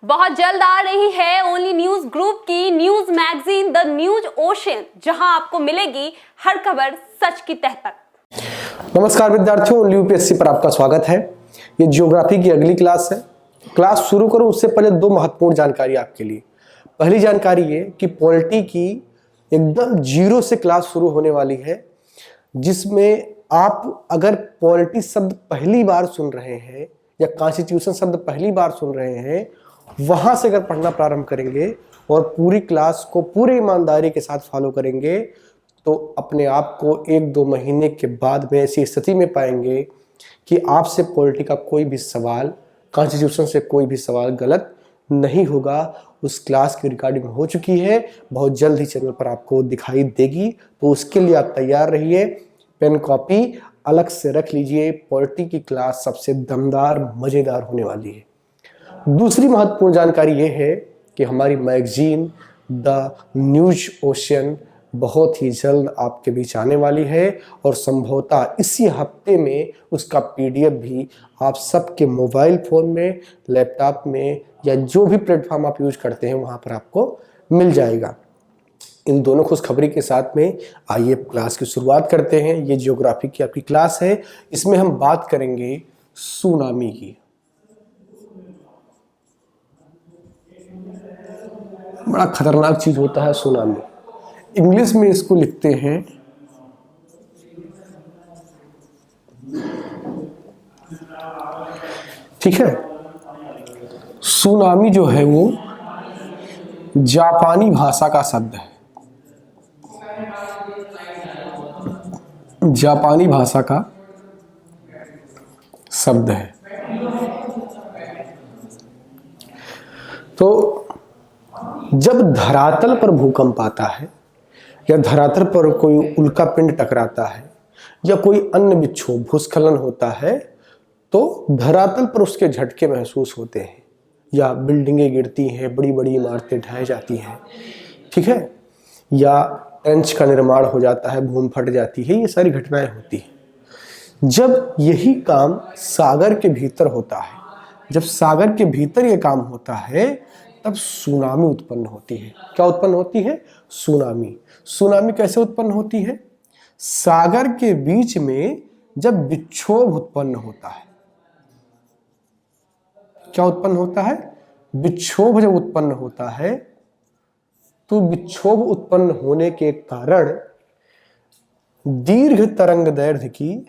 बहुत जल्द आ रही है ओनली न्यूज ग्रुप की news magazine the news ocean, जहां आपको मिलेगी हर खबर सच की तह तक। नमस्कार विद्यार्थियों, ओनली यूपीएससी पर आपका स्वागत है। ये ज्योग्राफी की अगली क्लास है। क्लास शुरू करूं उससे पहले दो महत्वपूर्ण जानकारी आपके लिए। पहली जानकारी ये कि पॉलिटी की एकदम जीरो से क्लास शुरू होने वाली है, जिसमें आप अगर पॉलिटी शब्द पहली बार सुन रहे हैं या कॉन्स्टिट्यूशन शब्द पहली बार सुन रहे हैं, वहां से अगर पढ़ना प्रारंभ करेंगे और पूरी क्लास को पूरी ईमानदारी के साथ फॉलो करेंगे तो अपने आप को 1-2 महीने के बाद में ऐसी स्थिति में पाएंगे कि आपसे पॉलिटी का कोई भी सवाल, कॉन्स्टिट्यूशन से कोई भी सवाल गलत नहीं होगा। उस क्लास की रिकॉर्डिंग हो चुकी है, बहुत जल्द ही चैनल पर आपको दिखाई देगी, तो उसके लिए आप तैयार रहिए। पेन कॉपी अलग से रख लीजिए, पॉलिटी की क्लास सबसे दमदार मज़ेदार होने वाली है। दूसरी महत्वपूर्ण जानकारी ये है कि हमारी मैगजीन द न्यूज ओशन बहुत ही जल्द आपके बीच आने वाली है और संभवतः इसी हफ्ते में उसका पीडीएफ भी आप सबके मोबाइल फ़ोन में, लैपटॉप में या जो भी प्लेटफॉर्म आप यूज करते हैं वहाँ पर आपको मिल जाएगा। इन दोनों खुशखबरी के साथ में आइए क्लास की शुरुआत करते हैं। ये जियोग्राफी की आपकी क्लास है, इसमें हम बात करेंगे सुनामी की। बड़ा खतरनाक चीज होता है सुनामी। इंग्लिश में इसको लिखते हैं ठीक है। सुनामी जो है वो जापानी भाषा का शब्द है, जापानी भाषा का शब्द है। तो जब धरातल पर भूकंप आता है या धरातल पर कोई उल्का पिंड टकराता है या कोई अन्य विक्षोभ भूस्खलन होता है तो धरातल पर उसके झटके महसूस होते हैं, या बिल्डिंगें गिरती हैं, बड़ी बड़ी इमारतें ढह जाती हैं, ठीक है, या ट्रेंच का निर्माण हो जाता है, भूमि फट जाती है, ये सारी घटनाएं होती हैं। जब यही काम सागर के भीतर होता है, जब सागर के भीतर ये काम होता है तब सुनामी उत्पन्न होती है। क्या उत्पन्न होती है? सुनामी। सुनामी कैसे उत्पन्न होती है? सागर के बीच में जब विक्षोभ उत्पन्न होता है। क्या उत्पन्न होता है? विक्षोभ जब उत्पन्न होता है तो विक्षोभ उत्पन्न होने के कारण दीर्घ तरंग दैर्ध्य की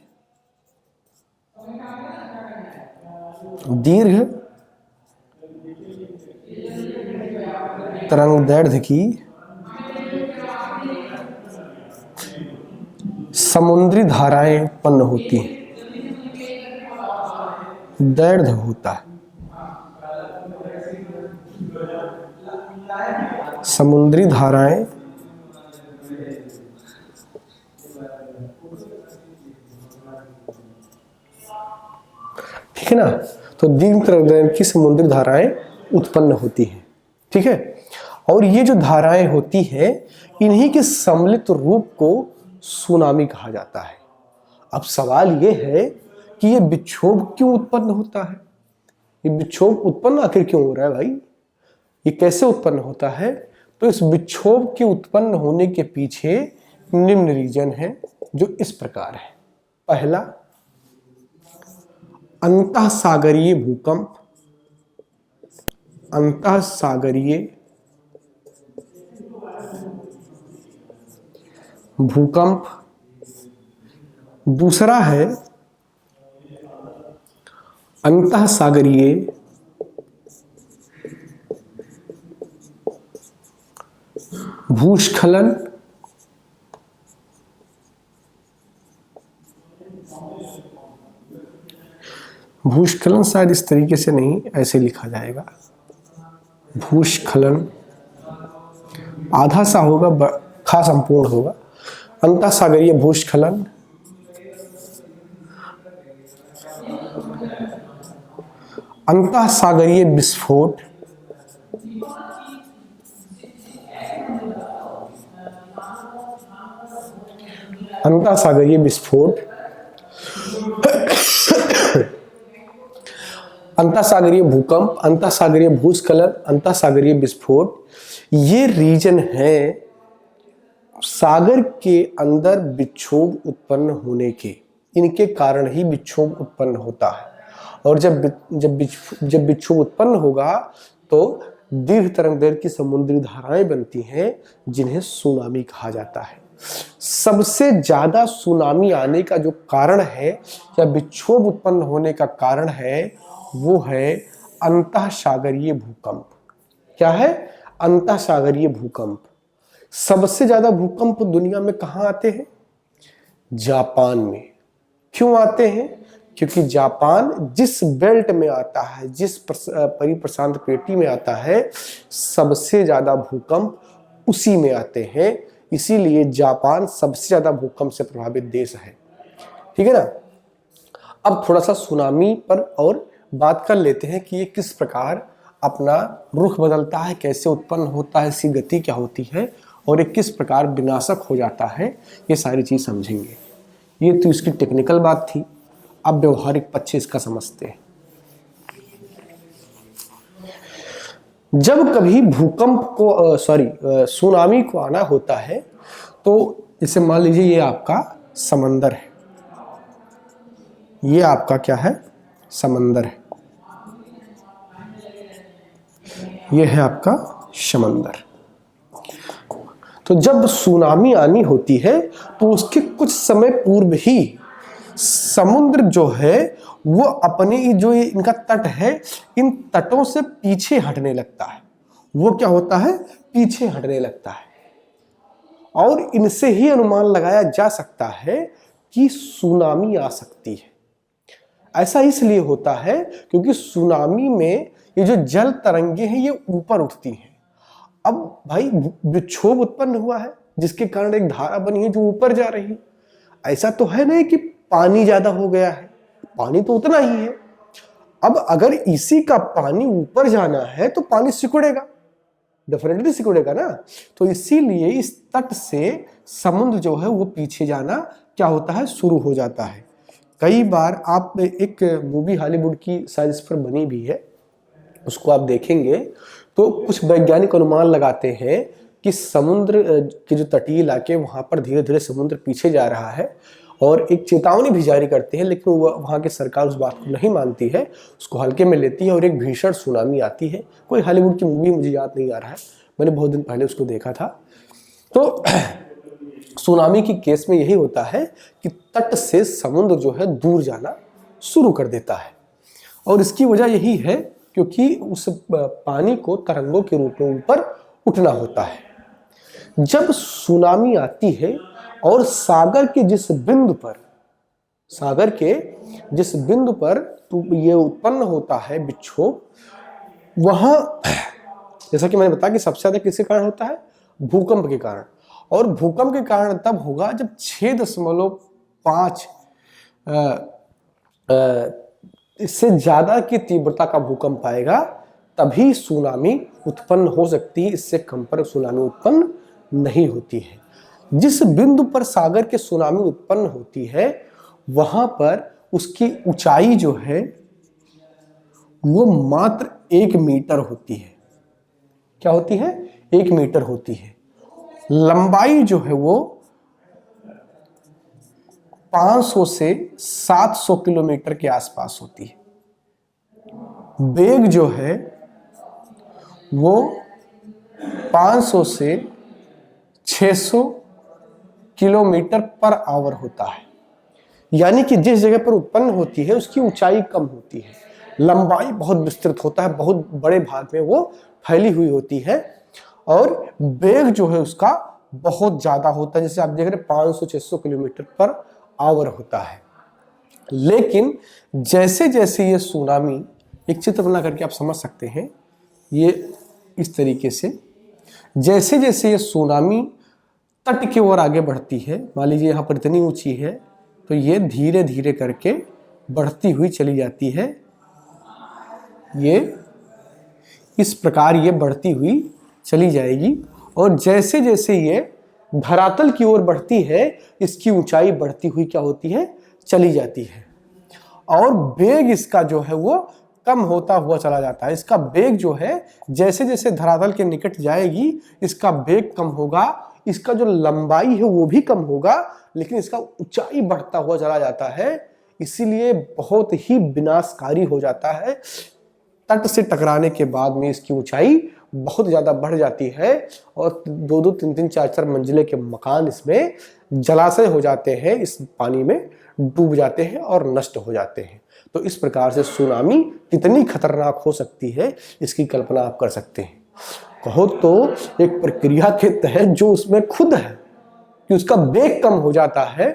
समुद्री धाराएं उत्पन्न होती हैं। दैर्ध्य होता है समुद्री धाराएं ठीक है ना। तो दीर्घ तरंग की समुद्री धाराएं उत्पन्न होती हैं, ठीक है। और ये जो धाराएं होती हैं, इन्हीं के सम्मिलित रूप को सुनामी कहा जाता है। अब सवाल ये है कि ये विक्षोभ क्यों उत्पन्न होता है? ये विक्षोभ उत्पन्न आखिर क्यों हो रहा है भाई? ये कैसे उत्पन्न होता है? तो इस विक्षोभ के उत्पन्न होने के पीछे निम्न रीजन है जो इस प्रकार है। पहला, अंतःसागरीय भूकंप। अंतःसागरीय भूकंप। दूसरा है अंतःसागरीय भूस्खलन। भूस्खलन शायद इस तरीके से नहीं, ऐसे लिखा जाएगा भूस्खलन। आधा सा होगा, खा संपूर्ण होगा। अंतःसागरीय भूस्खलन, अंतःसागरीय विस्फोट, अंतःसागरीय विस्फोट, अंतःसागरीय भूकंप, अंतःसागरीय भूस्खलन, अंतःसागरीय विस्फोट, ये रीजन है सागर के अंदर विक्षोभ उत्पन्न होने के। इनके कारण ही विक्षोभ उत्पन्न होता है। और जब विक्षोभ उत्पन्न होगा तो दीर्घ तरंग दैर्घ्य की समुद्री धाराएं बनती हैं, जिन्हें सुनामी कहा जाता है। सबसे ज्यादा सुनामी आने का जो कारण है या विक्षोभ उत्पन्न होने का कारण है वो है अंतःसागरीय भूकंप। क्या है? अंतःसागरीय भूकंप। सबसे ज्यादा भूकंप दुनिया में कहां आते हैं? जापान में। क्यों आते हैं? क्योंकि जापान जिस बेल्ट में आता है, जिस परिप्रशांत पेटी में आता है, सबसे ज्यादा भूकंप उसी में आते हैं। इसीलिए जापान सबसे ज्यादा भूकंप से प्रभावित देश है। ठीक है ना। अब थोड़ा सा सुनामी पर और बात कर लेते हैं कि ये किस प्रकार अपना रुख बदलता है, कैसे उत्पन्न होता है, इसकी गति क्या होती है और ये किस प्रकार विनाशक हो जाता है। ये सारी चीज समझेंगे। ये तो इसकी टेक्निकल बात थी। अब व्यवहारिक पक्ष इसका समझते हैं। जब कभी भूकंप को सुनामी को आना होता है तो इसे मान लीजिए ये आपका समंदर है। ये आपका क्या है? समंदर है। ये है आपका समंदर। तो जब सुनामी आनी होती है तो उसके कुछ समय पूर्व ही समुद्र जो है वो अपने जो ये इनका तट है, इन तटों से पीछे हटने लगता है। वो क्या होता है? पीछे हटने लगता है। और इनसे ही अनुमान लगाया जा सकता है कि सुनामी आ सकती है। ऐसा इसलिए होता है क्योंकि सुनामी में ये जो जल तरंगे हैं ये ऊपर उठती हैं। अब भाई विक्षोभ उत्पन्न हुआ है जिसके कारण एक धारा बनी है जो ऊपर जा रही है। ऐसा तो है नहीं कि पानी ज्यादा हो गया है, पानी तो उतना ही है। अब अगर इसी का पानी ऊपर जाना है तो पानी सिकुड़ेगा, डेफिनेटली सिकुड़ेगा ना। तो इसीलिए इस तट से समुद्र जो है वो पीछे जाना क्या होता है? शुरू हो जाता है। कई बार आप एक मूवी हॉलीवुड की शायद इस पर बनी भी है, उसको आप देखेंगे तो कुछ वैज्ञानिक अनुमान लगाते हैं कि समुद्र के जो तटीय इलाके वहां पर धीरे धीरे समुद्र पीछे जा रहा है और एक चेतावनी भी जारी करते हैं, लेकिन वहां की सरकार उस बात को नहीं मानती है, उसको हल्के में लेती है और एक भीषण सुनामी आती है। कोई हॉलीवुड की मूवी मुझे याद नहीं आ रहा है, मैंने बहुत दिन पहले उसको देखा था। तो सुनामी की केस में यही होता है कि तट से समुद्र जो है दूर जाना शुरू कर देता है। और इसकी वजह यही है क्योंकि उस पानी को तरंगों के रूप में ऊपर उठना होता है। जब सुनामी आती है और सागर के जिस बिंदु पर तो ये उत्पन्न होता है विक्षोभ, वहां जैसा कि मैंने बताया कि सबसे ज्यादा किसके कारण होता है? भूकंप के कारण। और भूकंप के कारण तब होगा जब 6.5 इससे ज्यादा की तीव्रता का भूकंप आएगा, तभी सुनामी उत्पन्न हो सकती है। इससे कम पर सुनामी उत्पन्न नहीं होती है। जिस बिंदु पर सागर के सुनामी उत्पन्न होती है वहां पर उसकी ऊंचाई जो है वो मात्र 1 मीटर होती है। क्या होती है? 1 मीटर होती है। लंबाई जो है वो 500 से 700 किलोमीटर के आसपास होती है। वेग जो है वो 500 से 600 किलोमीटर पर आवर होता है। यानी कि जिस जगह पर उत्पन्न होती है उसकी ऊंचाई कम होती है, लंबाई बहुत विस्तृत होता है, बहुत बड़े भाग में वो फैली हुई होती है और वेग जो है उसका बहुत ज्यादा होता है। जैसे आप देख रहे हैं 500-600 किलोमीटर पर आवर होता है। लेकिन जैसे जैसे ये सुनामी, एक चित्र बना करके आप समझ सकते हैं, ये इस तरीके से जैसे जैसे ये सुनामी तट की ओर आगे बढ़ती है, मान लीजिए यहाँ पर इतनी ऊंची है तो ये धीरे धीरे करके बढ़ती हुई चली जाती है। ये इस प्रकार ये बढ़ती हुई चली जाएगी और जैसे जैसे ये धरातल की ओर बढ़ती है इसकी ऊंचाई बढ़ती हुई क्या होती है? चली जाती है। और वेग इसका जो है वो कम होता हुआ चला जाता है। इसका वेग जो है जैसे जैसे धरातल के निकट जाएगी इसका वेग कम होगा, इसका जो लंबाई है वो भी कम होगा, लेकिन इसका ऊंचाई बढ़ता हुआ चला जाता है। इसीलिए बहुत ही विनाशकारी हो जाता है। तट से टकराने के बाद में इसकी ऊंचाई बहुत ज्यादा बढ़ जाती है और 2-2, 3-3, 4-4 मंजिले के मकान इसमें जलाशय हो जाते हैं, इस पानी में डूब जाते हैं और नष्ट हो जाते हैं। तो इस प्रकार से सुनामी कितनी खतरनाक हो सकती है इसकी कल्पना आप कर सकते हैं। कहो तो एक प्रक्रिया के तहत जो उसमें खुद है कि उसका वेग कम हो जाता है,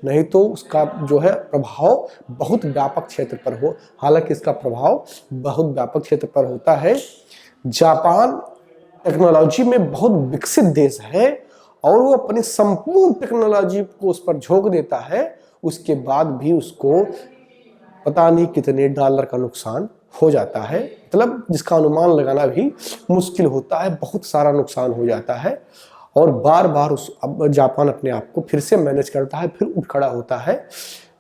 नहीं तो उसका जो है प्रभाव बहुत व्यापक क्षेत्र पर हो। हालांकि इसका प्रभाव बहुत व्यापक क्षेत्र पर होता है। जापान टेक्नोलॉजी में बहुत विकसित देश है और वो अपनी संपूर्ण टेक्नोलॉजी को उस पर झोंक देता है, उसके बाद भी उसको पता नहीं कितने डॉलर का नुकसान हो जाता है, मतलब जिसका अनुमान लगाना भी मुश्किल होता है। बहुत सारा नुकसान हो जाता है और बार बार अब जापान अपने आप को फिर से मैनेज करता है, फिर उठ खड़ा होता है।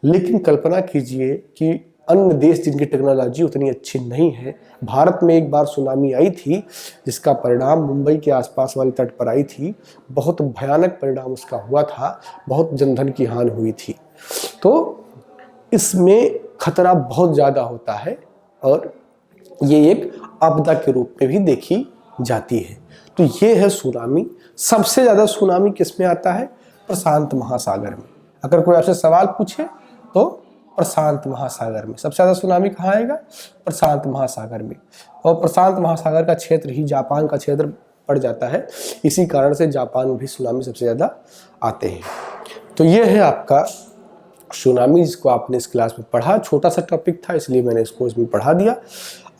लेकिन कल्पना कीजिए कि अन्य देश जिनकी टेक्नोलॉजी उतनी अच्छी नहीं है, भारत में एक बार सुनामी आई थी जिसका परिणाम मुंबई के आसपास वाले तट पर आई थी, बहुत भयानक परिणाम उसका हुआ था, बहुत जनधन की हानि हुई थी। तो इसमें खतरा बहुत ज़्यादा होता है और ये एक आपदा के रूप में भी देखी जाती है। तो ये है सुनामी। सबसे ज़्यादा सुनामी किस में आता है? प्रशांत महासागर में। अगर कोई आपसे सवाल पूछे तो प्रशांत महासागर में सबसे ज़्यादा सुनामी कहाँ आएगा? प्रशांत महासागर में। और प्रशांत महासागर का क्षेत्र ही जापान का क्षेत्र पड़ जाता है, इसी कारण से जापान में भी सुनामी सबसे ज़्यादा आते हैं। तो ये है आपका सुनामी, जिसको आपने इस क्लास में पढ़ा। छोटा सा टॉपिक था इसलिए मैंने इसको इसमें पढ़ा दिया।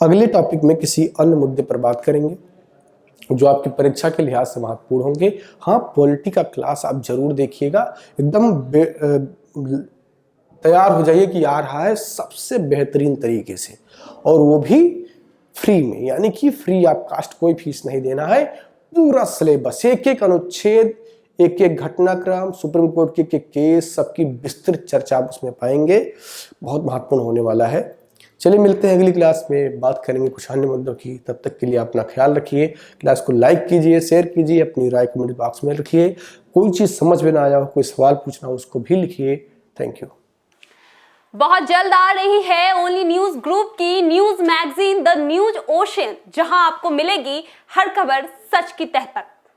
अगले टॉपिक में किसी अन्य मुद्दे पर बात करेंगे जो आपकी परीक्षा के लिहाज से महत्वपूर्ण होंगे। हाँ, पॉलिटी का क्लास आप जरूर देखिएगा, एकदम तैयार हो जाइए कि आ रहा है सबसे बेहतरीन तरीके से, और वो भी फ्री में, यानी कि फ्री ऑफ कास्ट, कोई फीस नहीं देना है। पूरा सिलेबस, एक एक अनुच्छेद, एक एक घटनाक्रम, सुप्रीम कोर्ट के केस, सबकी विस्तृत चर्चा आप उसमें पाएंगे। बहुत महत्वपूर्ण होने वाला है। चलिए मिलते हैं अगली क्लास में, बात करेंगे कुछ अन्य मुद्दों की। तब तक के लिए अपना ख्याल रखिए। क्लास को लाइक कीजिए, शेयर कीजिए, अपनी राय कमेंट बॉक्स में रखिए। कोई चीज़ समझ में ना आया हो, कोई सवाल पूछना हो, उसको भी लिखिए। Thank you. बहुत जल्द आ रही है ओनली न्यूज ग्रुप की news magazine the news ocean, जहां आपको मिलेगी हर खबर सच की तह तक।